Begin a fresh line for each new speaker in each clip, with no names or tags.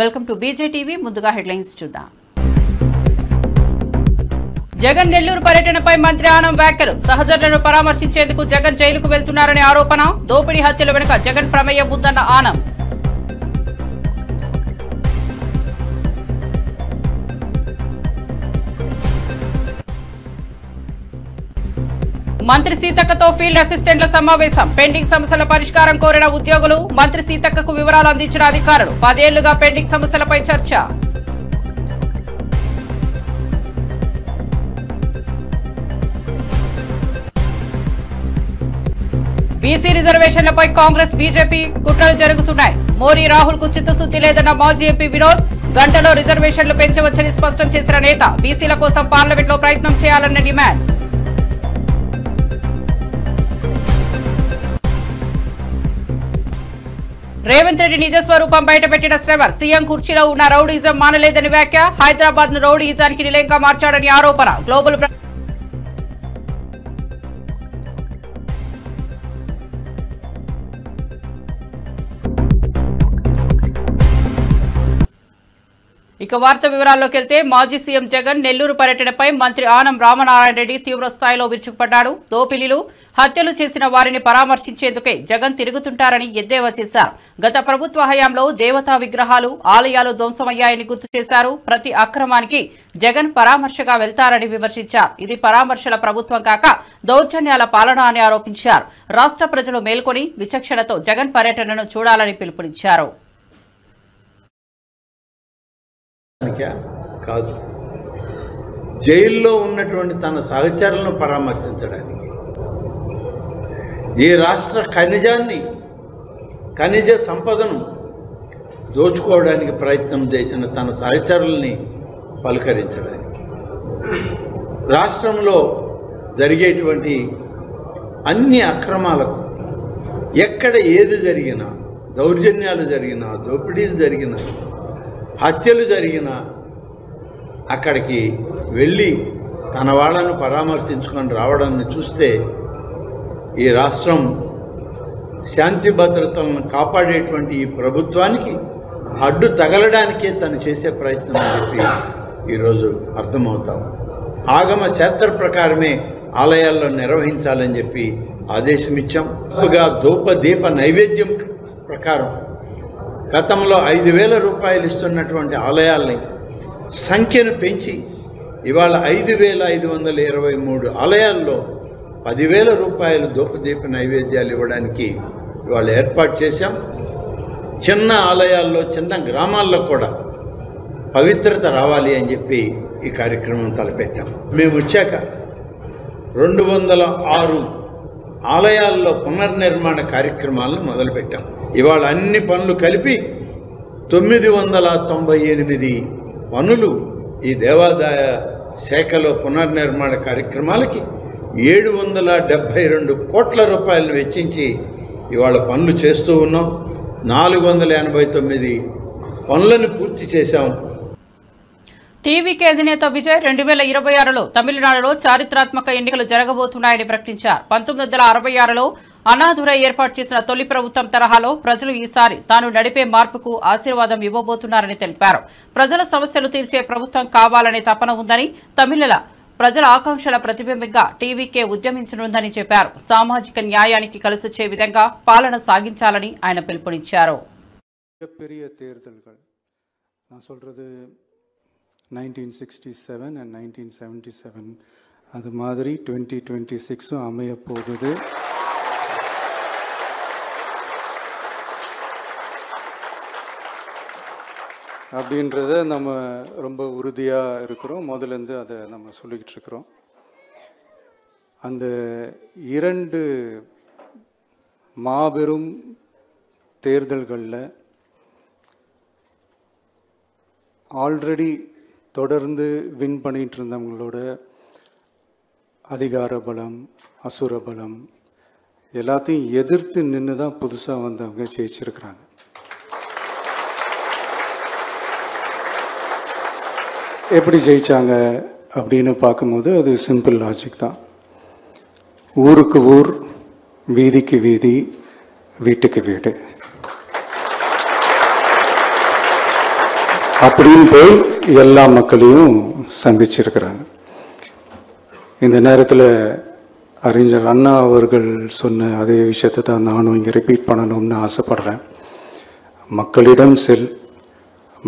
Welcome to బీజేటీవీ. ముందుగా headlines చూద్దాం. జగన్ నెల్లూరు పర్యటనపై మంత్రి ఆనం వ్యాఖ్యలు. సహచరులను పరామర్శించేందుకు జగన్ జైలుకు వెళ్తున్నారనే ఆరోపణ. దోపిడీ హత్యల వెనుక జగన్ ప్రమేయం ఉందన్న ఆనం. మంత్రి సీతక్కతో ఫీల్డ్ అసిస్టెంట్ల సమావేశం. పెండింగ్ సమస్యల పరిష్కారం కోరిన ఉద్యోగులు. మంత్రి సీతక్కకు వివరాలు అందించిన అధికారులు. 10 ఏళ్లుగా పెండింగ్ సమస్యలపై చర్చ. బీసీ రిజర్వేషన్లపై కాంగ్రెస్ బీజేపీ కుట్రలు జరుగుతున్నాయి. మోరీ రాహుల్ కు చిత్తశుద్ది లేదన్న మాజీ ఎంపీ వినోద్. గంటలో రిజర్వేషన్లు పెంచవచ్చని స్పష్టం చేసిన నేత. బీసీల కోసం పార్లమెంట్లో ప్రయత్నం చేయాలన్న డిమాండ్. రేవంత్ రెడ్డి నిజ స్వరూపం బయటపెట్టిన శ్రవర్. సీఎం కుర్చీలో ఉన్న రౌడీజం మానలేదని వ్యాఖ్య. హైదరాబాద్ ను రౌడీజానికి నిలయంగా మార్చాడని ఆరోపణ. గ్లోబల్ ఇక వార్త వివరాల్లోకి వెళ్తే మాజీ సీఎం జగన్ నెల్లూరు పర్యటనపై మంత్రి ఆనం రామనారాయణ రెడ్డి తీవ్ర స్థాయిలో విరుచుకుపడ్డారు. దోపిడీలు హత్యలు చేసిన వారిని పరామర్శించేందుకే జగన్ తిరుగుతుంటారని ఎద్దేవా చేశారు. గత ప్రభుత్వ హయాంలో దేవతా విగ్రహాలు, ఆలయాలు ధ్వంసమయ్యాయని గుర్తు చేశారు. ప్రతి అక్రమానికి జగన్ పరామర్శగా వెళ్తారని విమర్శించారు. ఇది పరామర్శల ప్రభుత్వం కాక దౌర్జన్యాల పాలన అని ఆరోపించారు. రాష్ట్ర ప్రజలు మేల్కొని విచక్షణతో జగన్ పర్యటనను చూడాలని పిలుపునిచ్చారు.
కాదు, జైల్లో ఉన్నటువంటి తన సహచరులను పరామర్శించడానికి, ఈ రాష్ట్ర ఖనిజ సంపదను దోచుకోవడానికి ప్రయత్నం చేసిన తన సహచరుల్ని పలకరించడానికి, రాష్ట్రంలో జరిగేటువంటి అన్ని అక్రమాలకు ఎక్కడ ఏది జరిగినా, దౌర్జన్యాలు జరిగినా, దోపిడీలు జరిగినా, హత్యలు జరిగినా అక్కడికి వెళ్ళి తన వాళ్ళను పరామర్శించుకొని రావడాన్ని చూస్తే ఈ రాష్ట్రం శాంతి భద్రతలను కాపాడేటువంటి ఈ ప్రభుత్వానికి అడ్డు తగలడానికే తను చేసే ప్రయత్నం అని చెప్పి ఈరోజు అర్థమవుతాం. ఆగమ శాస్త్ర ప్రకారమే ఆలయాల్లో నిర్వహించాలని చెప్పి ఆదేశం ఇచ్చాం. ధూపదీప నైవేద్యం ప్రకారం గతంలో 5,000 రూపాయలు ఇస్తున్నటువంటి ఆలయాల్ని సంఖ్యను పెంచి ఇవాళ 5,523 ఆలయాల్లో 10,000 రూపాయలు ధూపదీప నైవేద్యాలు ఇవ్వడానికి ఇవాళ ఏర్పాటు చేశాం. చిన్న ఆలయాల్లో, చిన్న గ్రామాల్లో కూడా పవిత్రత రావాలి అని చెప్పి ఈ కార్యక్రమం తలపెట్టాం. మేము వచ్చాక 206 ఆలయాల్లో పునర్నిర్మాణ కార్యక్రమాలను మొదలుపెట్టాం. ఇవాళ అన్ని పనులు కలిపి 998 పనులు ఈ దేవాదాయ శాఖలో పునర్నిర్మాణ కార్యక్రమాలకి 772 కోట్ల రూపాయలు వెచ్చించి ఇవాళ పనులు చేస్తూ ఉన్నాం. 489 పనులను పూర్తి చేశాం.
టీవీకే అధినేత విజయ్ 2026లో తమిళనాడులో చారిత్రాత్మక ఎన్నికలు జరగబోతున్నాయని ప్రకటించారు. 1966లో అన్నాదురై ఏర్పాటు చేసిన తొలి ప్రభుత్వం తరహాలో ప్రజలు ఈసారి తాను నడిపే మార్పుకు ఆశీర్వాదం ఇవ్వబోతున్నారని తెలిపారు. ప్రజల సమస్యలు తీర్చే ప్రభుత్వం కావాలనే తపన ఉందని, తమిళల ప్రజల ఆకాంక్షల ప్రతిబింబంగా టీవీకే ఉద్యమించనుందని చెప్పారు. సామాజిక న్యాయానికి కలిసొచ్చే విధంగా పాలన సాగించాలని ఆయన పిలుపునిచ్చారు.
1967 and 1977 அது மாதிரி 2026 அமைய போகுது. அப்படின்றத நம்ம ரொம்ப உறுதியாக இருக்கிறோம். முதலேருந்து அதை நம்ம சொல்லிக்கிட்டு இருக்கிறோம். அந்த 2 மாபெரும் தேர்தல்களில் ஆல்ரெடி தொடர்ந்து வின் பண்ணிகிட்டு இருந்தவங்களோட அதிகார பலம், அசுர பலம் எல்லாத்தையும் எதிர்த்து நின்று தான் புதுசாக வந்தவங்க ஜெயிச்சிருக்கிறாங்க. எப்படி ஜெயிச்சாங்க அப்படின்னு பார்க்கும்போது அது சிம்பிள் லாஜிக் தான். ஊருக்கு ஊர், வீதிக்கு வீதி, வீட்டுக்கு வீடு. அப்படின்னு போய் எல்லா மக்களையும் சந்திச்சிருக்கிறாங்க. இந்த நேரத்தில் அறிஞர் அண்ணா அவர்கள் சொன்ன அதே விஷயத்தை தான் நானும் இங்கே ரிப்பீட் பண்ணணும்னு ஆசைப்படுறேன். மக்களிடம் செல்,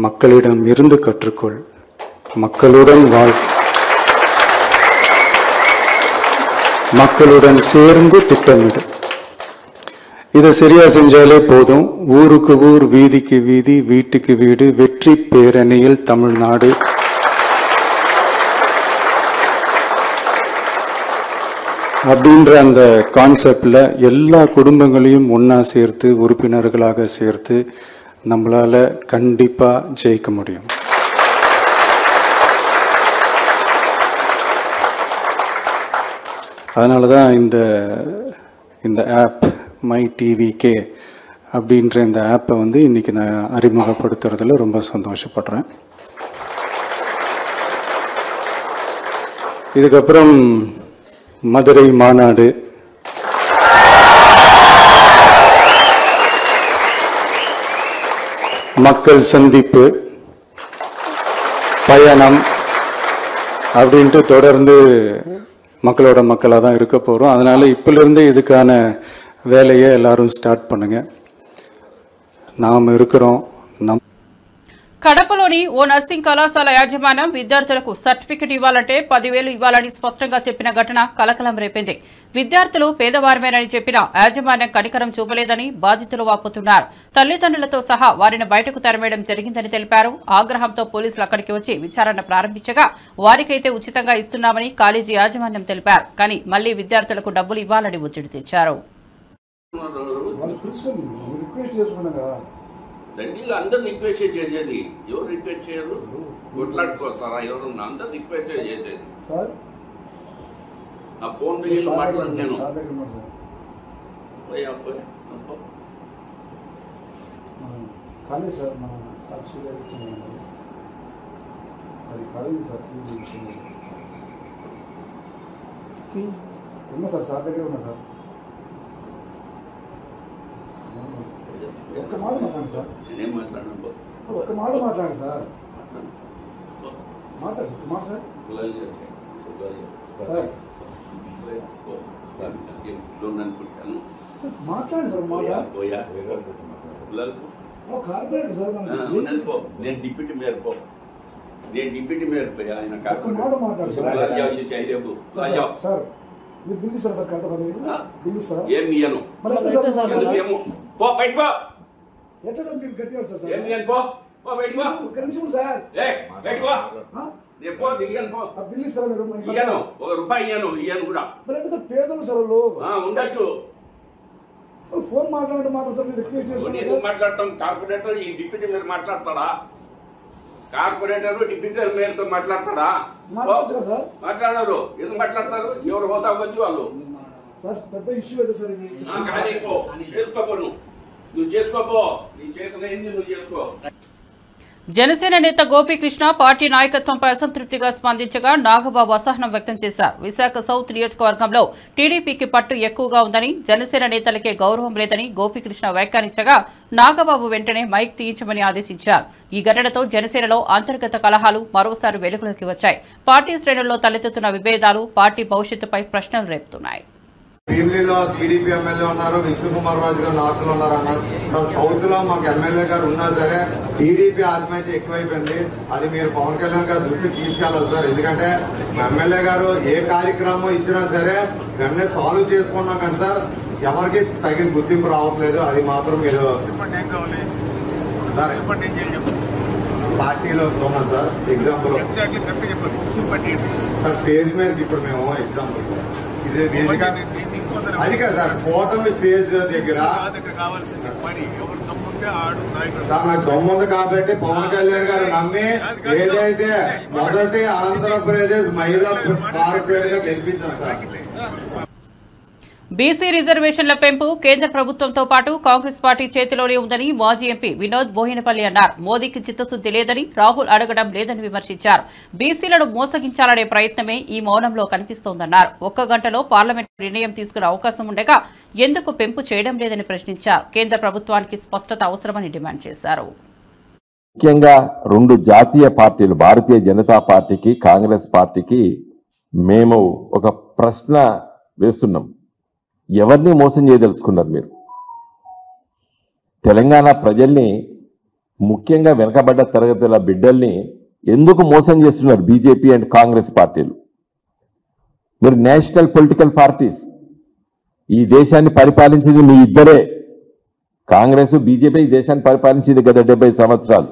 மக்களிடம் இருந்து கற்றுக்கொள், மக்களுடன் வாழ், மக்களுடன் சேர்ந்து திட்டமிடு. இதை சரியா செஞ்சாலே போதும். ஊருக்கு ஊர், வீதிக்கு வீதி, வீட்டுக்கு வீடு, வெற்றி பேரணியில் தமிழ்நாடு. அப்படின்ற அந்த கான்செப்ட்ல எல்லா குடும்பங்களையும் ஒன்னா சேர்த்து உறுப்பினர்களாக சேர்த்து நம்மளால கண்டிப்பா ஜெயிக்க முடியும். அதனாலதான் இந்த ஆப் மை டிவிகே அப்படின்ற இந்த ஆப்பை இன்னைக்கு நான் அறிமுகப்படுத்துறதுல ரொம்ப சந்தோஷப்படுறேன். இதுக்கப்புறம் மதுரை மாநாடு, மக்கள் சந்திப்பு, பயணம் அப்படின்ட்டு தொடர்ந்து மக்களோட மக்களாக தான் இருக்க போகிறோம். அதனால இப்பிலிருந்து இதுக்கான வேலையை எல்லாரும் స్టార్ట్ பண்ணுங்க. நாம் இருக்கிறோம்.
కడపలోని ఓ నర్సింగ్ కళాశాల యాజమాన్యం విద్యార్థులకు సర్టిఫికెట్ ఇవ్వాలంటే 10,000 ఇవ్వాలని స్పష్టంగా చెప్పిన ఘటన కలకలం రేపింది. విద్యార్థులు పేదవారమేనని చెప్పిన యాజమాన్యం కనికరం చూపలేదని బాధితులు వాపోతున్నారు. తల్లిదండ్రులతో సహా వారిని బయటకు తరిమేయడం జరిగిందని తెలిపారు. ఆగ్రహంతో పోలీసులు అక్కడికి వచ్చి విచారణ ప్రారంభించగా వారికైతే ఉచితంగా ఇస్తున్నామని కాలేజీ యాజమాన్యం తెలిపారు. కానీ మళ్లీ విద్యార్థులకు డబ్బులు ఇవ్వాలని ఒత్తిడి తెచ్చారు.
దండీలు అందరు రిక్వెస్ట్ చేసేది. ఎవరు రిక్వెస్ట్ చేయరు? కొట్లాడుకోస్తారా? ఎవరు అందరు రిక్వెస్ట్ చేసేది. ఆ ఫోన్ మాట్లాడి నేను
సార్ సార్ దగ్గర ఉన్నా సార్. ఒక్క మాట మాట్లాడండి సార్. ఒక్క మాట మాట్లాడండి సార్. మాట్లాడు కుమార్ సార్. సార్ మాట్లాడండి సార్. Corporator sir.
నేను డిప్యూటీ మేయర్ పో. నేను డిప్యూటీ మేయర్ పోయా. ఆయన
మాట మాట్లాడు
సార్.
మీరు బిల్ ఇస్తారా సార్? కరెక్ట్ బిల్ ఇస్తారా?
ఏం ఇయ్యను. ఎందుకేమో పో బయట పో.
ఎట్లా సార్ మీరు గట్టిగా సార్?
ఏం ఇయ్యను పో. పో బయట పో.
ఒక నిమిషం సార్.
బయట పో. నేను పో దిగాను పో.
బిల్ ఇస్తారా మీరు?
ఇయ్యను. ₹1 ఇయ్యను కూడా.
మరి అంటే సార్ పేదలు సార్ వాళ్ళు.
ఉండొచ్చు.
ఫోన్ మాట్లాడండి మాట సార్. మీరు రిక్వెస్ట్ చేస్తున్నారు.
మాట్లాడతాం. కార్పొరేటర్ ఈ డిప్యూటీ మేయర్ మాట్లాడతాడా? కార్పొరేటర్ డిప్యూటీ మేయర్ తో మాట్లాడతాడా? మాట్లాడరు. ఎందుకు మాట్లాడతారు? ఎవరు హోదా వచ్చి వాళ్ళు.
పెద్ద ఇష్యూ అయితే సార్ ఇది.
చేసుకోపో. నువ్వు చేసుకోపో. నీ చేతులు ఏంది నువ్వు చేసుకో.
జనసేన నేత గోపీకృష్ణ పార్టీ నాయకత్వంపై అసంతృప్తిగా స్పందించగా నాగబాబు అసహనం వ్యక్తం చేశారు. విశాఖ సౌత్ నియోజకవర్గంలో టీడీపీకి పట్టు ఎక్కువగా ఉందని, జనసేన నేతలకే గౌరవం లేదని గోపీకృష్ణ వ్యాఖ్యానించగా నాగబాబు వెంటనే మైక్ తీయించమని ఆదేశించారు. ఈ ఘటనతో జనసేనలో అంతర్గత కలహాలు మరోసారి వెలుగులోకి వచ్చాయి. పార్టీ శ్రేణుల్లో తలెత్తుతున్న విభేదాలు పార్టీ భవిష్యత్తుపై ప్రశ్నలు రేపుతున్నాయి.
భీమిలిలో టీడీపీ ఎమ్మెల్యే ఉన్నారు, విష్ణుకుమార్ రాజు గారు నార్త్ లో ఉన్నారు అన్నారు. సౌత్ లో మాకు ఎమ్మెల్యే గారు ఉన్నా సరే టీడీపీ ఆత్మహత్య ఎక్కువైపోయింది. అది మీరు పవన్ కళ్యాణ్ గారు దృష్టికి తీసుకెళ్ళాలి సార్. ఎందుకంటే ఎమ్మెల్యే గారు ఏ కార్యక్రమం ఇచ్చినా సరే వెంటనే సాల్వ్ చేసుకున్నాం కానీ సార్ ఎవరికి తగిన గుర్తింపు రావట్లేదు. అది మాత్రం మీరు పార్టీలో ఉన్నాం సార్. ఎగ్జాంపుల్ సార్ స్టేజ్ మీద ఇప్పుడు మేము ఎగ్జాంపుల్ సార్ అది కదా సార్ కూటమి స్టేజ్ దగ్గర నాకు దమ్ముంది కాబట్టి పవన్ కళ్యాణ్ గారు నమ్మి ఏదైతే మొదటి ఆంధ్రప్రదేశ్ మహిళా కార్పొరేట్ గా గెలిపించాం సార్.
బీసీ రిజర్వేషన్ల పెంపు కేంద్ర ప్రభుత్వంతో పాటు కాంగ్రెస్ పార్టీ చేతిలోనే ఉందని మాజీ ఎంపీ వినోద్ బోయినపల్లి అన్నారు. మోదీకి చిత్తశుద్ది లేదని, రాహుల్ అడగడం లేదని విమర్శించారు. బీసీలను మోసగించాలనే ప్రయత్నమే ఈ మౌనంలో కనిపిస్తోందన్నారు. 1 గంటలో పార్లమెంట్ నిర్ణయం తీసుకునే అవకాశం ఉండగా ఎందుకు పెంపు చేయడం లేదని ప్రశ్నించారు. కేంద్ర ప్రభుత్వానికి స్పష్టత అవసరమని డిమాండ్ చేశారు.
ముఖ్యంగా రెండు జాతీయ పార్టీలు భారతీయ జనతా పార్టీకి కాంగ్రెస్ పార్టీకి మేము ఒక ప్రశ్న వేస్తున్నాం. ఎవరిని మోసం చేయదలుచుకున్నారు మీరు? తెలంగాణ ప్రజల్ని, ముఖ్యంగా వెనకబడ్డ తరగతుల బిడ్డల్ని ఎందుకు మోసం చేస్తున్నారు బీజేపీ అండ్ కాంగ్రెస్ పార్టీలు? మీరు నేషనల్ పొలిటికల్ పార్టీస్, ఈ దేశాన్ని పరిపాలించింది మీ ఇద్దరే. కాంగ్రెస్ బీజేపీ ఈ దేశాన్ని పరిపాలించింది గత 70 సంవత్సరాలు,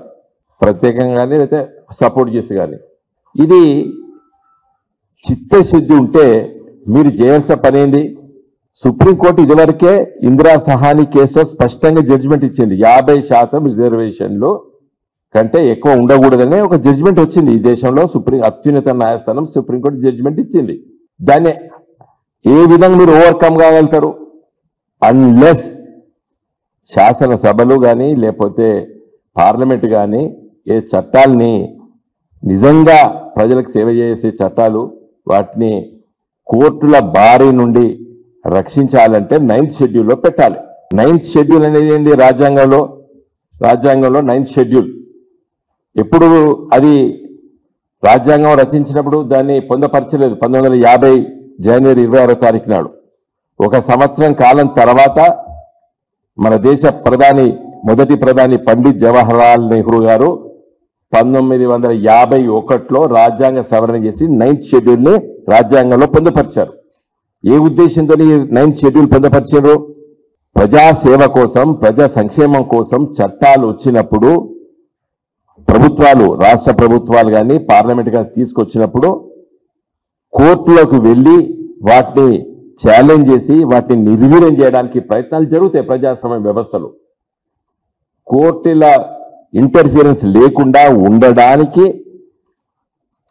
ప్రత్యేకంగానే అయితే సపోర్ట్ చేసి. కానీ ఇది చిత్తశుద్ధి ఉంటే మీరు చేయాల్సిన పని ఏంది? సుప్రీంకోర్టు ఇదివరకే ఇందిరా సహాని కేసులో స్పష్టంగా జడ్జిమెంట్ ఇచ్చింది. 50% రిజర్వేషన్లు కంటే ఎక్కువ ఉండకూడదనే ఒక జడ్జిమెంట్ వచ్చింది ఈ దేశంలో. అత్యున్నత న్యాయస్థానం సుప్రీంకోర్టు జడ్జిమెంట్ ఇచ్చింది. దాన్ని ఏ విధంగా మీరు ఓవర్కమ్ కాగలుగుతారు? అన్లెస్ శాసనసభలు కానీ లేకపోతే పార్లమెంట్ కానీ ఏ చట్టాలని నిజంగా ప్రజలకు సేవ చేసే చట్టాలు, వాటిని కోర్టుల బారి నుండి రక్షించాలంటే 9th షెడ్యూల్లో పెట్టాలి. 9th షెడ్యూల్ అనేది ఏంటి? రాజ్యాంగంలో 9th షెడ్యూల్. ఎప్పుడు అది రాజ్యాంగం రచించినప్పుడు దాన్ని పొందపరచలేదు. 1950 జనవరి 26వ తారీఖు నాడు. ఒక సంవత్సరం కాలం తర్వాత మన దేశ మొదటి ప్రధాని పండిత్ జవహర్లాల్ నెహ్రూ గారు 1951లో రాజ్యాంగ సవరణ చేసి 9th షెడ్యూల్ని రాజ్యాంగంలో పొందుపరిచారు. ఏ ఉద్దేశంతో 9th షెడ్యూల్ పొందుపరిచారు? ప్రజాసేవ కోసం, ప్రజా సంక్షేమం కోసం చట్టాలు వచ్చినప్పుడు ప్రభుత్వాలు, రాష్ట్ర ప్రభుత్వాలు కానీ పార్లమెంట్ కానీ తీసుకొచ్చినప్పుడు కోర్టులోకి వెళ్ళి వాటిని ఛాలెంజ్ చేసి వాటిని నిర్వీర్యం చేయడానికి ప్రయత్నాలు జరుగుతాయి. ప్రజాస్వామ్య వ్యవస్థలో కోర్టుల ఇంటర్ఫియరెన్స్ లేకుండా ఉండడానికి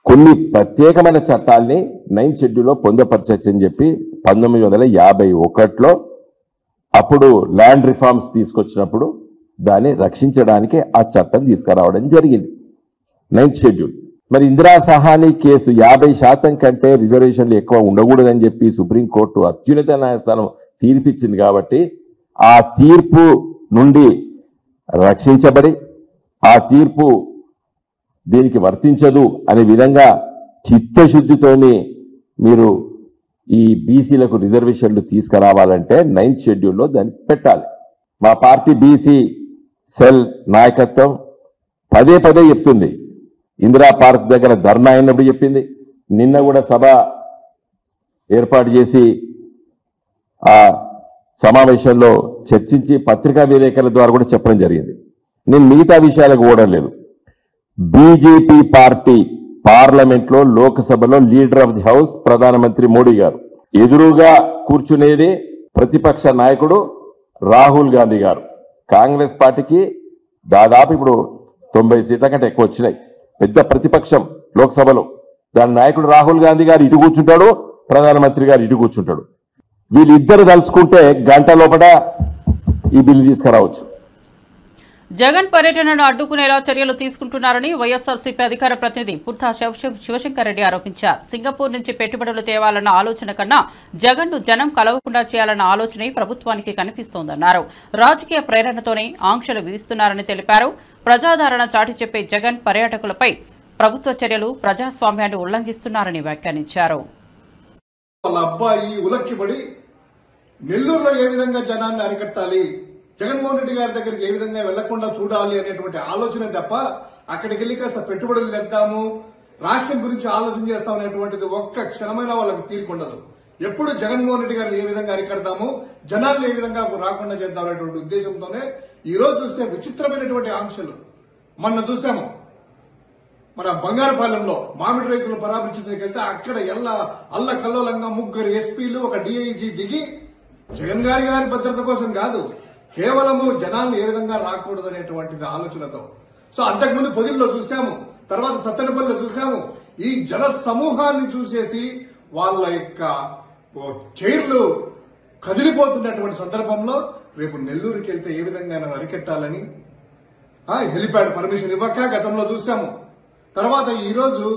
కొన్ని ప్రత్యేకమైన చట్టాల్ని 9th షెడ్యూల్లో పొందపరచని చెప్పి 1951లో అప్పుడు ల్యాండ్ రిఫార్మ్స్ తీసుకొచ్చినప్పుడు దాన్ని రక్షించడానికి ఆ చట్టం తీసుకురావడం జరిగింది, 9th షెడ్యూల్. మరి ఇందిరా సహాని కేసు 50% కంటే రిజర్వేషన్లు ఎక్కువ ఉండకూడదని చెప్పి సుప్రీంకోర్టు అత్యున్నత న్యాయస్థానం తీర్పిచ్చింది. కాబట్టి ఆ తీర్పు నుండి రక్షించబడి ఆ తీర్పు దీనికి వర్తించదు అనే విధంగా చిత్తశుద్ధితోని మీరు ఈ బీసీలకు రిజర్వేషన్లు తీసుకురావాలంటే 9th షెడ్యూల్లో దాన్ని పెట్టాలి. మా పార్టీ బీసీ సెల్ నాయకత్వం పదే చెప్తుంది. ఇందిరా పార్క్ దగ్గర ధర్నా అయినప్పుడు చెప్పింది. నిన్న కూడా సభ ఏర్పాటు చేసి ఆ సమావేశంలో చర్చించి పత్రికా విలేకరుల ద్వారా కూడా చెప్పడం జరిగింది. నేను మిగతా విషయాలకు ఓడలేదు. బీజేపీ పార్టీ పార్లమెంట్లో, లోక్సభలో లీడర్ ఆఫ్ ది హౌస్ ప్రధానమంత్రి మోడీ గారు, ఎదురుగా కూర్చునేది ప్రతిపక్ష నాయకుడు రాహుల్ గాంధీ గారు. కాంగ్రెస్ పార్టీకి దాదాపు ఇప్పుడు 90 సీట్ల కంటే ఎక్కువ వచ్చినాయి. పెద్ద ప్రతిపక్షం లోక్సభలో. దాని నాయకుడు రాహుల్ గాంధీ గారు ఇటు కూర్చుంటాడు, ప్రధానమంత్రి గారు ఇటు కూర్చుంటాడు. వీళ్ళిద్దరు కలుసుకుంటే గంట లోపల ఈ బిల్లు తీసుకురావచ్చు.
జగన్ పర్యటనను అడ్డుకునేలా చర్యలు తీసుకుంటున్నారని వైఎస్ఆర్సీపీ అధికార ప్రతినిధి పుట్టా శివశంకర్ రెడ్డి ఆరోపించారు. సింగపూర్ నుంచి పెట్టుబడులు తేవాలన్న ఆలోచన కన్నా జగన్ను జనం కలవకుండా చేయాలన్న ఆలోచనే ప్రభుత్వానికి కనిపిస్తోందన్నారు. రాజకీయ ప్రేరణతోనే ఆంక్షలు విధిస్తున్నారని తెలిపారు. ప్రజాదరణ చాటి చెప్పే జగన్ పర్యాటకులపై ప్రభుత్వ చర్యలు ప్రజాస్వామ్యాన్ని ఉల్లంఘిస్తున్నారని వ్యాఖ్యానించారు.
వాళ్ళ అబ్బాయి ఉలక్కిపడి నెల్లూరులో ఏ విధంగా జనాన్ని అరికట్టాలి, జగన్మోహన్ రెడ్డి గారి దగ్గరికి ఏ విధంగా వెళ్లకుండా చూడాలి అనేటువంటి ఆలోచన తప్ప అక్కడికి వెళ్లి కాస్త పెట్టుబడులు తెద్దాము, రాష్ట్రం గురించి ఆలోచన చేస్తాం అనేటువంటిది ఒక్క క్షణమైనా వాళ్ళకి తీరుకుండదు. ఎప్పుడు జగన్మోహన్ రెడ్డి గారిని ఏ విధంగా అరికడతాము, జనాలను ఏ విధంగా రాకుండా చేద్దాం అనేటువంటి ఉద్దేశంతోనే ఈ రోజు చూస్తే విచిత్రమైనటువంటి ఆంక్షలు. మొన్న చూసాము మన బంగారుపాలెంలో మామిడి రైతులు పరామర్శించడానికి వెళ్తే అక్కడ అల్లకల్లోలంగా 3 ఎస్పీలు, ఒక డీఐజీ దిగి జగన్ గారి భద్రత కోసం కాదు, కేవలము జనాలను ఏ విధంగా రాకూడదు అనేటువంటిది ఆలోచనతో. సో అంతకుముందు పొదిల్లో చూసాము, తర్వాత సత్తెనపల్లిలో చూసాము. ఈ జన సమూహాన్ని చూసేసి వాళ్ళ యొక్క చైర్లు కదిలిపోతున్నటువంటి సందర్భంలో రేపు నెల్లూరుకి వెళ్తే ఏ విధంగా అరికట్టాలని హెలిప్యాడ్ పర్మిషన్ ఇవ్వక గతంలో చూసాము. తర్వాత ఈ రోజు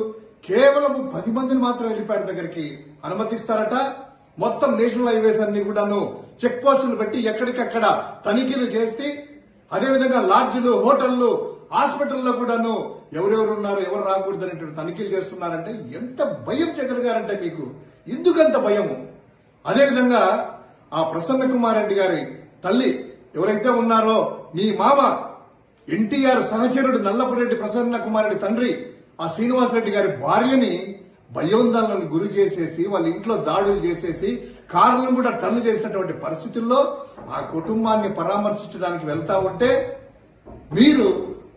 కేవలం 10 మందిని మాత్రం హెలిప్యాడ్ దగ్గరికి అనుమతిస్తారట. మొత్తం నేషనల్ హైవేస్ అన్ని కూడాను చెక్ పోస్టులు పెట్టి ఎక్కడికక్కడ తనిఖీలు చేసి, అదేవిధంగా లాడ్జీలు, హోటళ్లు హాస్పిటల్లో కూడాను ఎవరెవరు ఉన్నారు, ఎవరు రాకూడదు అనేటువంటి తనిఖీలు చేస్తున్నారంటే ఎంత భయం జగన్ గారంటే మీకు, ఎందుకంత భయము? అదేవిధంగా ఆ ప్రసన్న కుమార్ రెడ్డి గారి తల్లి ఎవరైతే ఉన్నారో మీ మామ ఎన్టీఆర్ సహచరుడు నల్లపురెడ్డి ప్రసన్న కుమార్ రెడ్డి తండ్రి ఆ శ్రీనివాసరెడ్డి గారి భార్యని భయోందోళనకు గురి చేసేసి వాళ్ళ ఇంట్లో దాడులు చేసేసి కార్లను కూడా టన్ను చేసినటువంటి పరిస్థితుల్లో ఆ కుటుంబాన్ని పరామర్శించడానికి వెళ్తా ఉంటే మీరు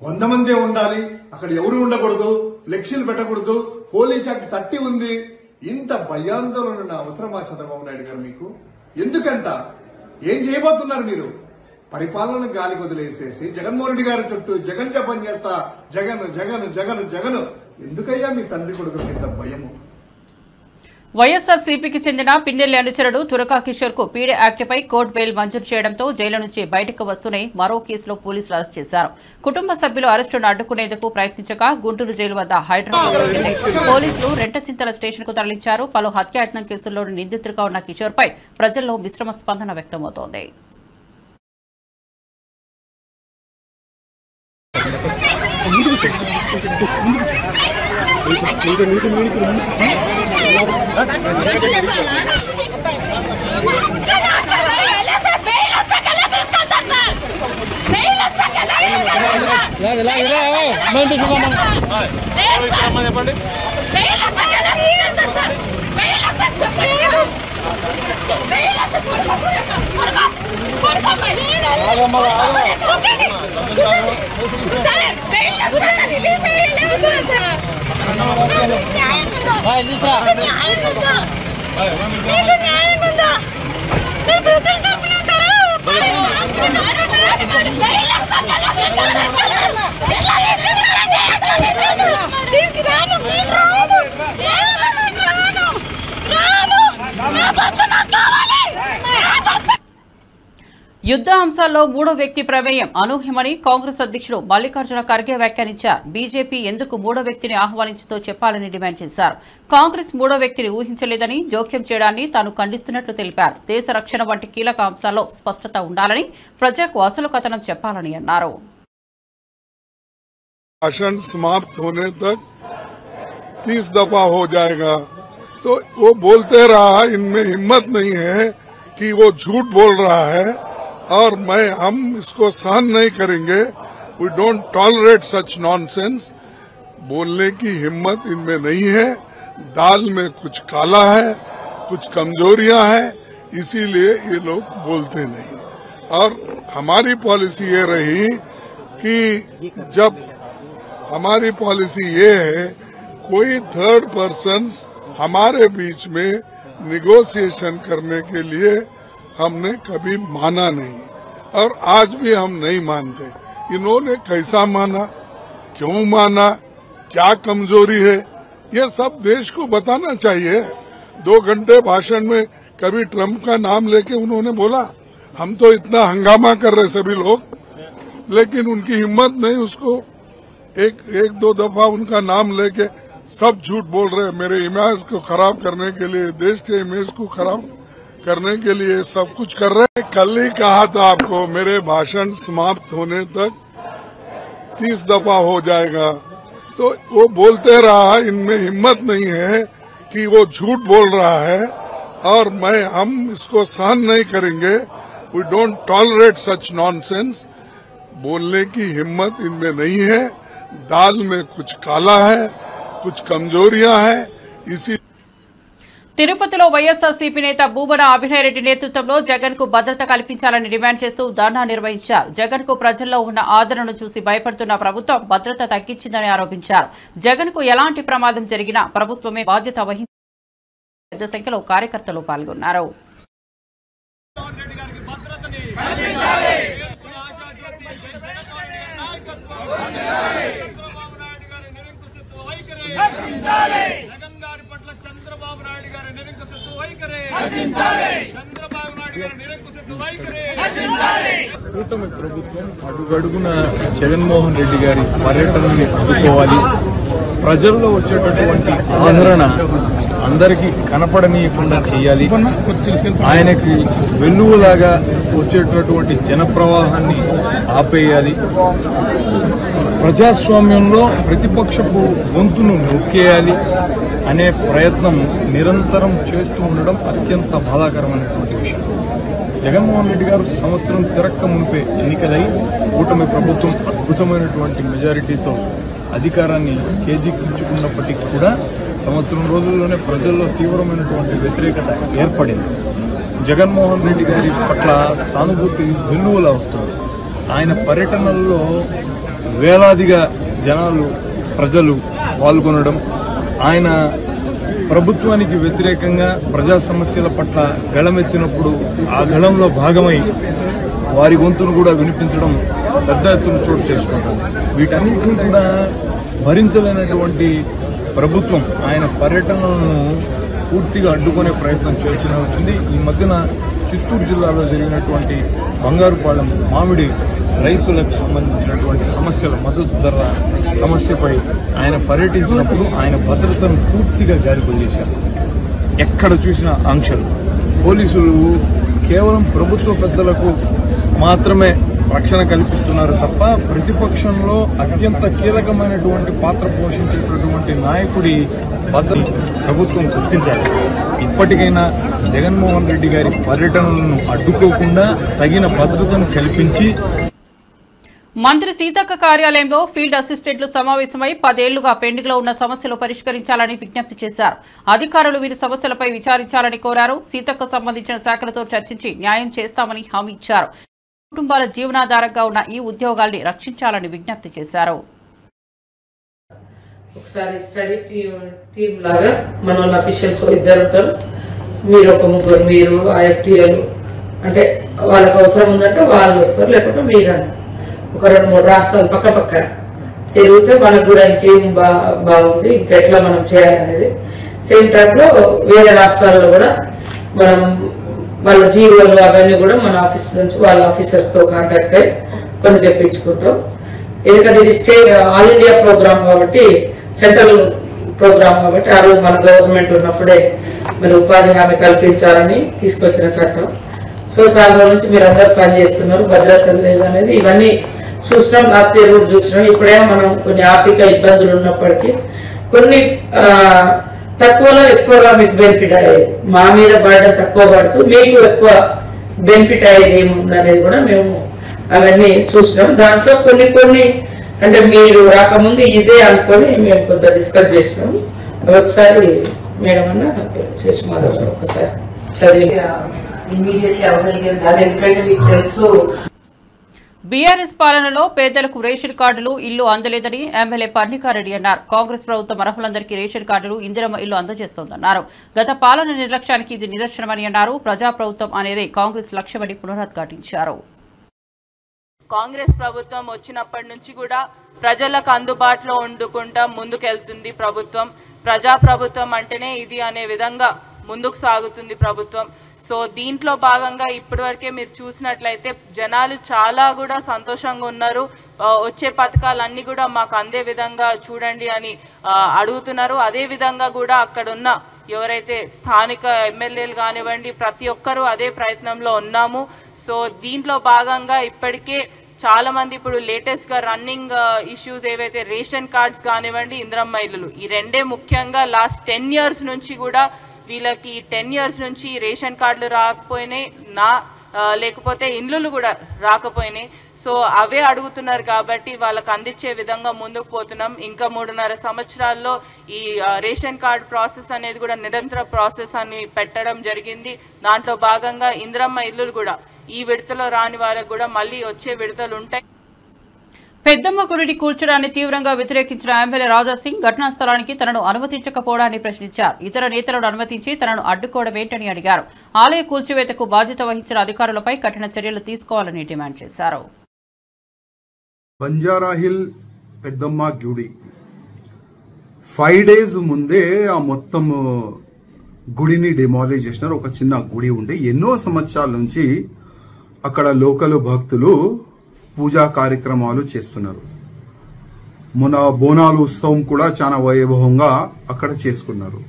100 మందే ఉండాలి, అక్కడ ఎవరు ఉండకూడదు, ఫ్లెక్సీలు పెట్టకూడదు, పోలీస్ యాక్ట్ 30 ఉంది. ఇంత భయాందోళన అవసరమా చంద్రబాబు నాయుడు గారు మీకు? ఎందుకంత? ఏం చేయబోతున్నారు మీరు? పరిపాలన గాలికి వదిలేసేసి జగన్మోహన్ రెడ్డి గారి చుట్టూ జగన్ జపం చేస్తా, జగన్ జగన్ జగన్ జగన్. ఎందుకయ్యా మీ తండ్రి కొడుకు ఇంత భయము?
వైఎస్ఆర్సీపీకి చెందిన పిన్నెల్లి అనుచరుడు తురకా కిషోర్ కు పీడీ యాక్ట్పై కోర్టు బెయిల్ మంజూరు చేయడంతో జైలు నుంచి బయటకు వస్తూనే మరో కేసులో పోలీసులు అరెస్ట్ చేశారు. కుటుంబ సభ్యులు అరెస్టును అడ్డుకునేందుకు ప్రయత్నించగా గుంటూరు జైలు వద్ద హైడ్రోజన్ పోలీసులు రెంటచింతల స్టేషన్ కు తరలించారు. పలు హత్యాయత్నం కేసుల్లో నిందితుడిగా ఉన్న కిషోర్ పై ప్రజల్లో మిశ్రమ స్పందన వ్యక్తమవుతోంది. యుద్ధ అంశాల్లో మూడో వ్యక్తి ప్రమేయం అనూహ్యమని కాంగ్రెస్ అధ్యక్షుడు మల్లికార్జున ఖర్గే వ్యాఖ్యానించారు. బీజేపీ ఎందుకు మూడో వ్యక్తిని ఆహ్వానించిందో చెప్పాలని డిమాండ్ చేశారు. కాంగ్రెస్ మూడో వ్యక్తిని ఊహించలేదని, జోక్యం చేయడాన్ని తాను ఖండిస్తున్నట్లు తెలిపారు. దేశ రక్షణ వంటి కీలక అంశాల్లో స్పష్టత ఉండాలని, ప్రజలకు అసలు కథనం చెప్పాలని అన్నారు.
भाषण समाप्त होने तक 30 दफा हो जाएगा, तो वो बोलते रहा, इनमें हिम्मत नहीं है कि वो झूठ बोल रहा है और हम इसको सहन नहीं करेंगे. We don't tolerate such nonsense. बोलने की हिम्मत इनमें नहीं है. दाल में कुछ काला है, कुछ कमजोरियां हैं, इसीलिए ये लोग बोलते नहीं. और हमारी पॉलिसी ये रही कि जब हमारी पॉलिसी ये है कोई थर्ड पर्सन्स हमारे बीच में निगोशिएशन करने के लिए हमने कभी माना नहीं और आज भी हम नहीं मानते. इन्होंने कैसा माना, क्यों माना, क्या कमजोरी है, ये सब देश को बताना चाहिए. 2 घंटे भाषण में कभी ट्रंप का नाम लेके उन्होंने बोला. हम तो इतना हंगामा कर रहे सभी लोग, लेकिन उनकी हिम्मत नहीं. उसको एक दो दफा उनका नाम लेके सब झूठ बोल रहे हैं. मेरे इमेज को खराब करने के लिए, देश के इमेज को खराब करने के लिए सब कुछ कर रहे हैं. कल ही कहा था आपको, मेरे भाषण समाप्त होने तक 30 दफा हो जाएगा, तो वो बोलते रहा, इनमें हिम्मत नहीं है कि वो झूठ बोल रहा है और हम इसको सहन नहीं करेंगे. We don't tolerate such nonsense. बोलने की हिम्मत इनमें नहीं है. दाल में कुछ काला है, कुछ कमजोरियां हैं, इसी.
తిరుపతిలో వైఎస్ఆర్సీపీ నేత భూమన అభినయ్ రెడ్డి నేతృత్వంలో జగన్ కు భద్రత కల్పించాలని డిమాండ్ చేస్తూ ధర్నా నిర్వహించారు. జగన్ కు ప్రజల్లో ఉన్న ఆదరణను చూసి భయపడుతున్న ప్రభుత్వం భద్రత తగ్గించిందని ఆరోపించారు. జగన్ కు ఎలాంటి ప్రమాదం జరిగినా ప్రభుత్వమే బాధ్యత వహించి పెద్ద సంఖ్యలో కార్యకర్తలు పాల్గొన్నారు.
చంద్రబాబు నాయుడు గారి నిరంకుశత్వ వైఖరి కూటమి ప్రభుత్వం అడుగడుగున జగన్మోహన్ రెడ్డి గారి పర్యటనని అందుకోవాలి. ప్రజల్లో వచ్చేటటువంటి ఆదరణ అందరికీ కనపడనీయకుండా చేయాలి. ఆయనకి వెన్నులాగా వచ్చేటటువంటి జనప్రవాహాన్ని ఆపేయాలి. ప్రజాస్వామ్యంలో ప్రతిపక్షపు గొంతును నొక్కేయాలి అనే ప్రయత్నం నిరంతరం చేస్తూ ఉండడం అత్యంత బాధాకరమైనటువంటి విషయం. జగన్మోహన్ రెడ్డి గారు సంవత్సరం తిరక్క మునిపే ఎన్నికలై కూటమి ప్రభుత్వం అద్భుతమైనటువంటి మెజారిటీతో అధికారాన్ని చేజిక్కించుకున్నప్పటికీ కూడా సంవత్సరం రోజుల్లోనే ప్రజల్లో తీవ్రమైనటువంటి వ్యతిరేకత ఏర్పడింది. జగన్మోహన్ రెడ్డి గారి పట్ల సానుభూతి వెన్నువలా వస్తుంది. ఆయన పర్యటనల్లో వేలాదిగా ప్రజలు పాల్గొనడం, ఆయన ప్రభుత్వానికి వ్యతిరేకంగా ప్రజా సమస్యల పట్ల గళమెత్తినప్పుడు ఆ గళంలో భాగమై వారి గొంతును కూడా వినిపించడం పెద్ద ఎత్తున చోటు చేసుకుంటారు. వీటన్నిటినీ కూడా భరించలేనటువంటి ప్రభుత్వం ఆయన పర్యటనలను పూర్తిగా అడ్డుకునే ప్రయత్నం చేస్తూనే వచ్చింది. ఈ మధ్యన చిత్తూరు జిల్లాలో జరిగినటువంటి బంగారుపాలెం మామిడి రైతులకు సంబంధించినటువంటి సమస్యల మద్దతు ధర సమస్యపై ఆయన పర్యటించినప్పుడు ఆయన భద్రతను పూర్తిగా గాలికొల్లేశారు. ఎక్కడ చూసిన ఆంక్షలు. పోలీసులు కేవలం ప్రభుత్వ పెద్దలకు మాత్రమే రక్షణ కల్పిస్తున్నారు తప్ప ప్రతిపక్షంలో అత్యంత కీలకమైనటువంటి పాత్ర పోషించేటటువంటి నాయకుడి భద్రత ప్రభుత్వం గుర్తించాలి. ఇప్పటికైనా జగన్మోహన్ రెడ్డి గారి పర్యటనలను అడ్డుకోకుండా తగిన భద్రతను కల్పించి
మంత్రి సీతక్క కార్యాలయంలో ఫీల్డ్ అసిస్టెంట్లు సమావేశమై 10 ఏళ్లుగా పెండింగ్ లో ఉన్న సమస్యలు పరిష్కరించాలని విజ్ఞప్తి చేశారు. అధికారులు వీరి సమస్యలపై విచారించాలని కోరారు. సీతక్క సంబంధించిన శాఖలతో చర్చించి న్యాయం చేస్తామని హామీ ఇచ్చారు. కుటుంబాల జీవనాధారంగా ఉన్న ఈ ఉద్యోగాల్ని రక్షించాలని విజ్ఞప్తి చేశారు.
ఒకసారి స్టడీ టీం లాగా మన అఫీషియల్స్ ఇద్దరు ఉంటారు, మీరు ఒక ముగ్గురు, మీరు ఐఎఫ్టీఎల్ అంటే వాళ్ళకి అవసరం ఉందంటే వాళ్ళు వస్తారు, లేకుంటే మీరు ఒక 2-3 రాష్ట్రాలు పక్క పక్క తిరిగితే మనకు కూడా ఇంకేం బాగుంది, ఇంకెట్లా మనం చేయాలనేది. సేమ్ టైంలో వేరే రాష్ట్రాల్లో కూడా మనం వాళ్ళ జీవోలు అవన్నీ కూడా మన ఆఫీస్ నుంచి వాళ్ళ ఆఫీసర్స్తో కాంటాక్ట్ అయ్యి కొన్ని తెప్పించుకుంటాం. ఎందుకంటే ఇది స్టేట్ ఆల్ ఇండియా ప్రోగ్రామ్ కాబట్టి, సెంట్రల్ ప్రోగ్రామ్ కాబట్టి ఆ రోజు మన గవర్నమెంట్ ఉన్నప్పుడే మరి ఉపాధి హామీ కల్పించాలని తీసుకొచ్చిన చట్టం. సో చాలా రోజుల నుంచి మీరు అందరూ పనిచేస్తున్నారు, భద్రత లేదనేది ఇవన్నీ చూసినాం. లాస్ట్ ఇయర్ కూడా చూసినాం. ఇప్పుడేమో మనం కొన్ని ఆర్థిక ఇబ్బందులు ఉన్నప్పటికీ కొన్ని తక్కువలో ఎక్కువగా మీకు బెనిఫిట్ అయ్యేది, మా మీద బర్డెన్ తక్కువ పడుతూ మీకు ఎక్కువ బెనిఫిట్ అయ్యేది ఏముందనేది కూడా మేము అవన్నీ చూసినాం. దాంట్లో కొన్ని అంటే మీరు రాకముందు ఇదే అనుకొని మేము కొంత డిస్కస్ చేసినాం. ఒకసారి మేడం అన్న చేసి మా దగ్గర ఒకసారి చదివి ఇమీడియట్లీ అవ్వగలిగేది కాదు. ఎందుకంటే మీకు తెలుసు
బీఆర్ఎస్ పాలనలో పేదలకు రేషన్ కార్డులు, ఇల్లు అందలేదని ఎమ్మెల్యే పర్ణికారెడ్డి అన్నారు. కాంగ్రెస్ ప్రభుత్వం అర్హులందరికీ రేషన్ కార్డులు, ఇందిరమ్మ ఇల్లు అందజేస్తోందన్నారు. గత పాలన నిర్లక్ష్యానికి ఇది నిదర్శనమని అన్నారు. ప్రజాప్రభుత్వం అనేది కాంగ్రెస్ లక్ష్యమని పునరుద్ఘాటించారు.
కాంగ్రెస్ ప్రభుత్వం వచ్చినప్పటి నుంచి కూడా ప్రజలకు అందుబాటులో ఉండుకుంటా ముందుకెళ్తుంది ప్రభుత్వం. ప్రజాప్రభుత్వం అంటేనే ఇది అనే విధంగా ముందుకు సాగుతుంది ప్రభుత్వం. సో దీంట్లో భాగంగా ఇప్పటివరకే మీరు చూసినట్లయితే జనాలు చాలా కూడా సంతోషంగా ఉన్నారు. వచ్చే పథకాలన్నీ కూడా మాకు అందే విధంగా చూడండి అని అడుగుతున్నారు. అదే విధంగా కూడా అక్కడున్న ఎవరైతే స్థానిక ఎమ్మెల్యేలు కానివ్వండి, ప్రతి ఒక్కరూ అదే ప్రయత్నంలో ఉన్నాము. సో దీంట్లో భాగంగా ఇప్పటికే చాలా మంది ఇప్పుడు లేటెస్ట్గా రన్నింగ్ ఇష్యూస్ ఏవైతే రేషన్ కార్డ్స్ కానివ్వండి, ఇందిరమ్మ ఇల్లులు, ఈ రెండే ముఖ్యంగా లాస్ట్ 10 years నుంచి కూడా వీళ్ళకి 10 years నుంచి రేషన్ కార్డులు రాకపోయినాయి, లేకపోతే ఇండ్లు కూడా రాకపోయినాయి. సో అవే అడుగుతున్నారు కాబట్టి వాళ్ళకి అందించే విధంగా ముందుకు పోతున్నాం. ఇంకా 3.5 సంవత్సరాల్లో ఈ రేషన్ కార్డ్ ప్రాసెస్ అనేది కూడా నిరంతర ప్రాసెస్ అని పెట్టడం జరిగింది. దాంట్లో భాగంగా ఇందిరమ్మ ఇల్లులు కూడా ఈ విడతలో రాని వారికి కూడా మళ్ళీ వచ్చే విడతలు ఉంటాయి.
పెద్దమ్మ గుడిని కూల్చడాన్ని తీవ్రంగా వ్యతిరేకించిన ఎమ్మెల్యే రాజాసింగ్ ఘటనా స్థలానికి తనను అనుమతించకపోవడాన్ని ప్రశ్నించారు. ఇతర నేతలను అనుమతించి తనను అడ్డుకోవడమేంటని అడిగారు. ఆలయ కూల్చివేతకు బాధ్యత వహించిన అధికారులపై కఠిన చర్యలు తీసుకోవాలని డిమాండ్ చేశారు.
బంజారాహిల్ పెద్దమ్మ గుడి 5 days ముందే ఆ మొత్తం గుడిని డిమాలిష్ చేసినారు. ఒక చిన్న గుడి ఉండే ఎన్నో సంవత్సరాల నుంచి అక్కడ లోకల్ భక్తులు పూజా కార్యక్రమాలు చేస్తున్నారు. మొన్న బోనాలు ఉత్సవం కూడా చాలా వైభవంగా అక్కడ చేసుకున్నారు.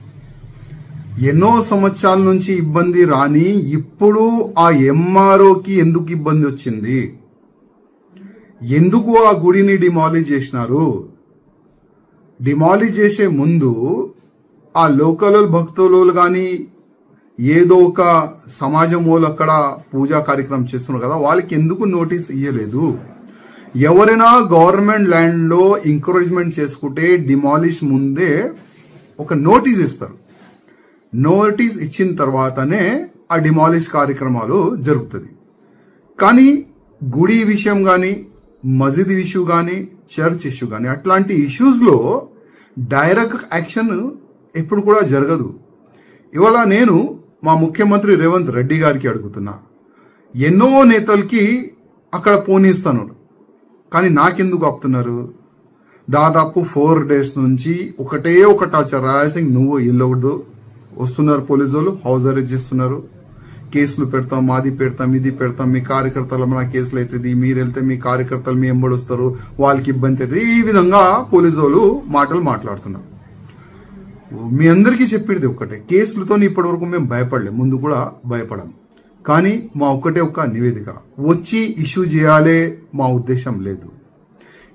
ఎన్నో సంవత్సరాల నుంచి ఇబ్బంది రాని ఇప్పుడు ఆ ఎంఆర్ఓకి ఎందుకు ఇబ్బంది వచ్చింది? ఎందుకు ఆ గుడిని డిమాలిష్ చేసినారు? డిమాలిష్ చేసే ముందు ఆ లోకల్ భక్తులు కానీ ఏదో ఒక సమాజం వాళ్ళు అక్కడ పూజా కార్యక్రమం చేస్తున్నారు కదా, వాళ్ళకి ఎందుకు నోటీస్ ఇయ్యలేదు? ఎవరైనా గవర్నమెంట్ ల్యాండ్ లో ఎంకరేజ్మెంట్ చేసుకుంటే డిమాలిష్ ముందే ఒక నోటీస్ ఇస్తారు. నోటీస్ ఇచ్చిన తర్వాతనే ఆ డిమాలిష్ కార్యక్రమాలు జరుగుతుంది. కానీ గుడి విషయం కానీ, మసీద్ ఇష్యూ కానీ, చర్చ్ ఇష్యూ కానీ అట్లాంటి ఇష్యూస్ లో డైరెక్ట్ యాక్షన్ ఎప్పుడు కూడా జరగదు. ఇవాళ నేను మా ముఖ్యమంత్రి రేవంత్ రెడ్డి గారికి అడుగుతున్నా, ఎన్నో నేతలకి అక్కడ పోనిస్తాను, కానీ నాకెందుకు ఆపుతున్నారు? దాదాపు 4 days నుంచి ఒకటే ఒక టార్చర్. రాయసింగ్ నువ్వు ఇల్లవద్దు వస్తున్నారు, పోలీసు వాళ్ళు హౌస్ అరెస్ట్ చేస్తున్నారు, కేసులు పెడతాం, మాది పెడతాం, ఇది పెడతాం, మీ కార్యకర్తల మన కేసులు అవుతుంది, మీరు వెళ్తే మీ కార్యకర్తలు మీ ఎంబడి వస్తారు, వాళ్ళకి ఇబ్బంది అవుతుంది, ఈ విధంగా పోలీసు వాళ్ళు మాటలు మాట్లాడుతున్నారు. మీ అందరికీ చెప్పేది ఒక్కటే, కేసులతో ఇప్పటి వరకు మేము భయపడలేం, ముందు కూడా భయపడాం. కానీ మా ఒక్కటే ఒక్క నివేదిక, వచ్చి ఇష్యూ చేయాలే మా ఉద్దేశం లేదు.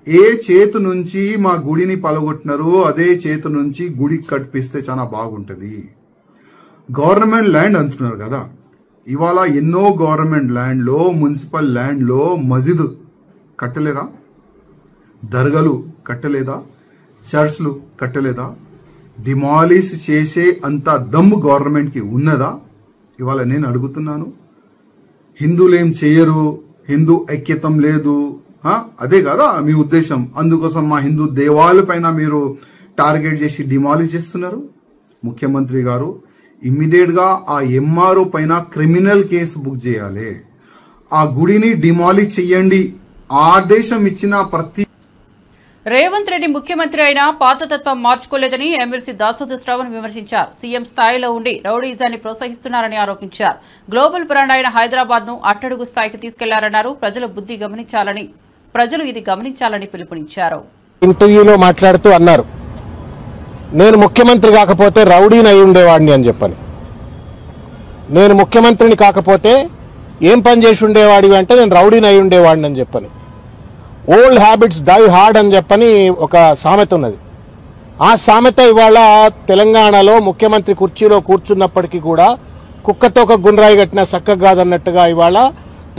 ఏ చేతు నుంచి మా గుడిని పలగొట్టినారో అదే చేతు నుంచి గుడి కట్టిస్తే చాలా బాగుంటది. గవర్నమెంట్ ల్యాండ్ అంటున్నారు కదా, ఇవాళ ఎన్నో గవర్నమెంట్ ల్యాండ్ లో, మున్సిపల్ ల్యాండ్ లో మసీద్ కట్టలేరా? దర్గాలు కట్టలేదా? చర్చ్లు కట్టలేదా? డిమాలిష్ చేసే అంత దమ్ము గవర్నమెంట్ కి ఉన్నదా? ఇవాళ నేను అడుగుతున్నాను. హిందువులు ఏం చేయరు, హిందూ ఐక్యతం లేదు, అదే కదా మీ ఉద్దేశం. అందుకోసం మా హిందూ దేవాలయాల పైన మీరు టార్గెట్ చేసి డిమాలిష్ చేస్తున్నారు. ముఖ్యమంత్రి గారు ఇమ్మీడియట్ గా ఆ ఎంఆర్ఓ పైన క్రిమినల్ కేసు బుక్ చేయాలి, ఆ గుడిని డిమాలిష్ చెయ్యండి. ఆదేశం ఇచ్చిన ప్రతి
రేవంత్ రెడ్డి ముఖ్యమంత్రి అయినా పాతతత్వం మార్చుకోలేదని ఎమ్మెల్సీ దాసోజు శ్రవణ్ విమర్శించారు. సీఎం స్థాయిలో ఉండి రౌడీజాన్ని ప్రోత్సహిస్తున్నారని ఆరోపించారు. గ్లోబల్ బ్రాండ్ అయిన హైదరాబాద్ ను అట్టడుగు స్థాయికి తీసుకెళ్లారన్నారు. ప్రజలు ఇది గమనించాలని పిలుపునిచ్చారు.
ఇంటర్వ్యూలో మాట్లాడుతూ అన్నారు, నేను ముఖ్యమంత్రి కాకపోతే రౌడీని అయి ఉండేవాడిని అని చెప్పని. నేను ముఖ్యమంత్రిని కాకపోతే ఏం పని చేసి ఉండేవాడివి అంటే నేను రౌడీని అయి ఉండేవాడిని అని చెప్పని. ఓల్డ్ హ్యాబిట్స్ డై హార్డ్ అని చెప్పని ఒక సామెత ఉన్నది. ఆ సామెత ఇవాళ తెలంగాణలో ముఖ్యమంత్రి కుర్చీలో కూర్చున్నప్పటికీ కూడా కుక్కతో ఒక గుండ్రాయి కట్టిన చక్కగా కాదన్నట్టుగా ఇవాళ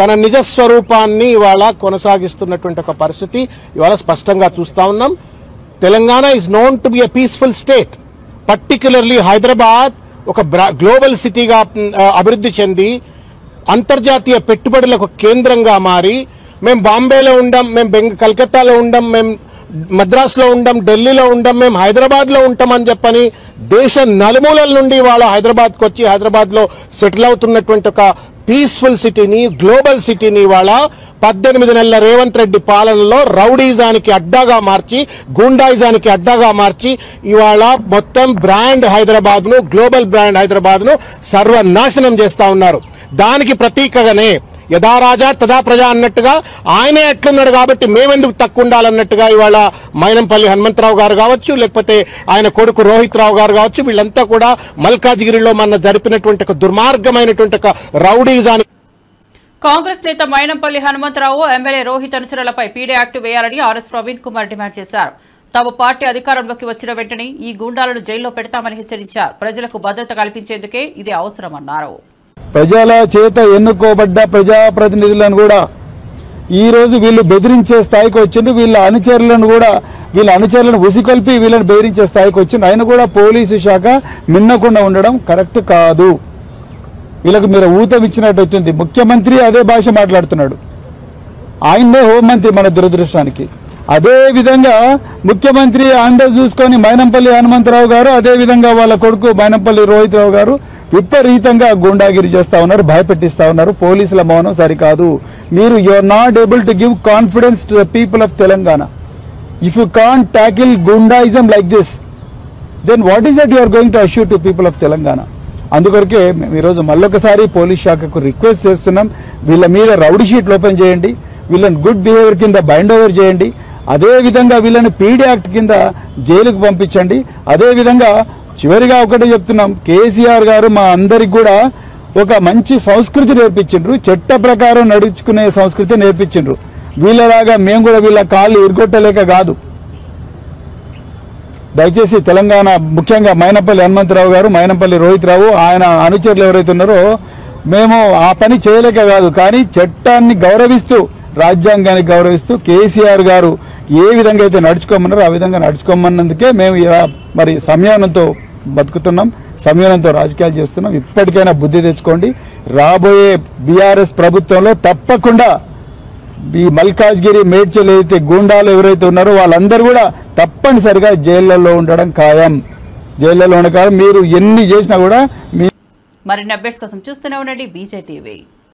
తన నిజ స్వరూపాన్ని ఇవాళ కొనసాగిస్తున్నటువంటి ఒక పరిస్థితి ఇవాళ స్పష్టంగా చూస్తా ఉన్నాం. Telangana is known to be a peaceful state. Particularly Hyderabad ఒక గ్లోబల్ సిటీగా అభివృద్ధి చెంది అంతర్జాతీయ పెట్టుబడులకు కేంద్రంగా మారి, మేము బాంబేలో ఉండం, మేము కలకత్తాలో ఉండం, మేము మద్రాసులో ఉండం, ఢిల్లీలో ఉండం, మేము హైదరాబాద్లో ఉంటామని చెప్పని దేశ నలుమూలల నుండి వాళ్ళ హైదరాబాద్కి వచ్చి హైదరాబాద్లో సెటిల్ అవుతున్నటువంటి ఒక పీస్ఫుల్ సిటీని, గ్లోబల్ సిటీని ఇవాళ 18 నెలల రేవంత్ రెడ్డి పాలనలో రౌడీజానికి అడ్డాగా మార్చి, గూండాయిజానికి అడ్డాగా మార్చి ఇవాళ మొత్తం బ్రాండ్ హైదరాబాద్ను, గ్లోబల్ బ్రాండ్ హైదరాబాద్ను సర్వనాశనం చేస్తా ఉన్నారు. దానికి ప్రతీకగానే యథా రాజా తదా ప్రజా అన్నట్టుగా ఆయనే ఎట్లున్నాడు కాబట్టి మేమెందుకు తక్కువ ఉండాలన్నట్టుగా ఇవాళ మైనంపల్లి హనుమంతరావు గారు కావచ్చు, లేకపోతే ఆయన కొడుకు రోహిత్ రావు గారు కావచ్చు, వీళ్ళంతా కూడా మల్కాజ్గిరిలో మన జరిపినటువంటి ఒక దుర్మార్గమైనటువంటి ఒక రౌడీజాన్ని.
కాంగ్రెస్ నేత మైనంపల్లి హనుమంతరావు ఎమ్మెల్యే రోహిత్ అనుచరులపై పీడీ యాక్ట్ వేయాలని ఆర్ఎస్ ప్రవీణ్ కుమార్ డిమాండ్ చేశారు. తమ పార్టీ అధికారంలోకి వచ్చిన వెంటనే ఈ గూండాలను జైల్లో పెడతామని హెచ్చరించారు. ప్రజలకు భద్రత కల్పించేందుకే ఇది అవసరమన్నారు.
ప్రజల చేత ఎన్నుకోబడ్డ ప్రజాప్రతినిధులను కూడా ఈ రోజు వీళ్ళు బెదిరించే స్థాయికి వచ్చింది. వీళ్ళ అనుచరులను ఉసికొల్పి వీళ్ళని బెదిరించే స్థాయికి వచ్చింది. ఆయన కూడా పోలీసు శాఖ మిన్నకుండా ఉండడం కరెక్ట్ కాదు. వీళ్ళకి మీరు ఊతం ఇచ్చినట్టు వచ్చింది. ముఖ్యమంత్రి అదే భాష మాట్లాడుతున్నాడు, ఆయన్నే హోంమంత్రి మన దురదృష్టానికి. అదే విధంగా ముఖ్యమంత్రి అండ చూసుకొని మైనంపల్లి హనుమంతరావు గారు, అదే విధంగా వాళ్ళ కొడుకు మైనంపల్లి రోహిత్ రావు గారు విపరీతంగా గుండాగిరి చేస్తా ఉన్నారు, భయపెట్టిస్తా ఉన్నారు. పోలీసుల మౌనం సరికాదు. మీరు are not able to give confidence to the people of Telangana. If you can't tackle goondaism like this, then what is that you are going to assure to people of Telangana? అందుకొరకే మేము ఈరోజు మళ్ళొకసారి పోలీస్ శాఖకు రిక్వెస్ట్ చేస్తున్నాం, వీళ్ళ మీద rowdy షీట్లు open చేయండి, వీళ్ళని గుడ్ బిహేవియర్ కింద బైండ్ ఓవర్ చేయండి, అదేవిధంగా వీళ్ళని పీడీ యాక్ట్ కింద జైలుకు పంపించండి. అదేవిధంగా చివరిగా ఒకటే చెప్తున్నాం, కేసీఆర్ గారు మా అందరికి కూడా ఒక మంచి సంస్కృతి నేర్పించిండ్రు, చట్ట ప్రకారం నడుచుకునే సంస్కృతి నేర్పించిండ్రు. వీళ్ళలాగా మేము కూడా వీళ్ళ కాళ్ళు ఇరుగొట్టలేక కాదు. దయచేసి తెలంగాణ ముఖ్యంగా మైనంపల్లి హనుమంతరావు గారు, మైనంపల్లి రోహిత్ రావు, ఆయన అనుచరులు ఎవరైతే ఉన్నారో మేము ఆ పని చేయలేక కాదు, కానీ చట్టాన్ని గౌరవిస్తూ, రాజ్యాంగాన్ని గౌరవిస్తూ కేసీఆర్ గారు ఏ విధంగా అయితే నడుచుకోమన్నారో ఆ విధంగా నడుచుకోమన్నందుకే మేము మరి సంయమనంతో బతుకుతున్నాం, సంయమనంతో రాజకీయాలు చేస్తున్నాం. ఇప్పటికైనా బుద్ధి తెచ్చుకోండి. రాబోయే బీఆర్ఎస్ ప్రభుత్వంలో తప్పకుండా ఈ మల్కాజ్గిరి, మేడ్చల్ అయితే గూండాలు ఎవరైతే ఉన్నారో వాళ్ళందరూ కూడా తప్పనిసరిగా జైళ్లలో ఉండడం ఖాయం. జైళ్లలో ఉండడం ఖాయం. మీరు ఎన్ని చేసినా కూడా
మరిన్ని అప్డేట్స్ కోసం చూస్తూనే ఉండండి BJTV.